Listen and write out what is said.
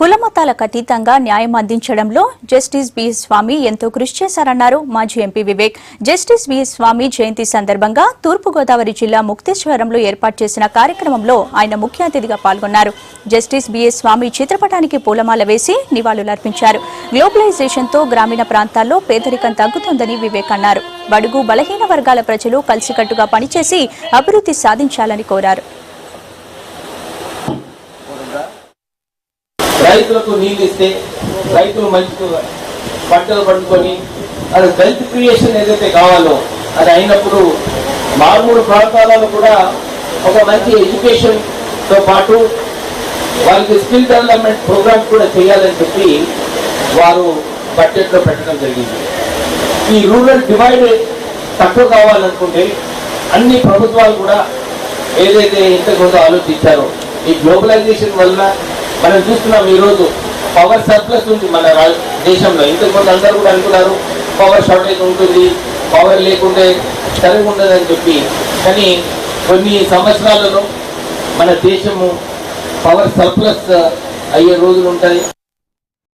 కులమతాలకు అతీతంగా న్యాయం అందించడంలో జస్టిస్ బిఎస్ స్వామి ఎంతో కృషి చేశారన్నారు మాజీ ఎంపీ వివేక్. జస్టిస్ బిఎస్ స్వామి జయంతి సందర్భంగా తూర్పుగోదావరి జిల్లా ముక్తేశ్వరంలో ఏర్పాటు చేసిన కార్యక్రమంలో ఆయన ముఖ్య అతిథిగా పాల్గొన్నారు. జస్టిస్ బిఎస్ స్వామి చిత్రపటానికి పూలమాల వేసి నివాళులర్పించారు. గ్లోబలైజేషన్తో గ్రామీణ ప్రాంతాల్లో పేదరికం తగ్గుతోందని వివేక్ అన్నారు. బడుగు బలహీన వర్గాల ప్రజలు కలిసికట్టుగా పనిచేసి అభివృద్ధి సాధించాలని కోరారు. రైతులకు నీళ్ళు ఇస్తే రైతులు మంచి పంటలు పండుకొని అది వెల్త్ క్రియేషన్ ఏదైతే కావాలో అది అయినప్పుడు మారుమూల ప్రాంతాలలో కూడా ఒక మంచి ఎడ్యుకేషన్తో పాటు వాళ్ళకి స్కిల్ డెవలప్మెంట్ ప్రోగ్రామ్స్ కూడా చేయాలని చెప్పి వారు బడ్జెట్లో పెట్టడం జరిగింది. ఈ రూరల్ డివైడ్ తక్కువ కావాలనుకుంటే అన్ని ప్రభుత్వాలు కూడా ఏదైతే ఇంతకుముందు ఆలోచించారో ఈ గ్లోబలైజేషన్ వల్ల మనం చూస్తున్నాం. ఈరోజు పవర్ సర్ప్లస్ ఉంది మన దేశంలో. ఇంతకుముందు అందరూ కూడా అనుకున్నారు పవర్ షార్టేజ్ ఉంటుంది, పవర్ లేకుంటే సరిగా ఉండదని చెప్పి. కానీ కొన్ని సంవత్సరాలలో మన దేశము పవర్ సర్ప్లస్ అయ్యే రోజులు ఉంటాయి.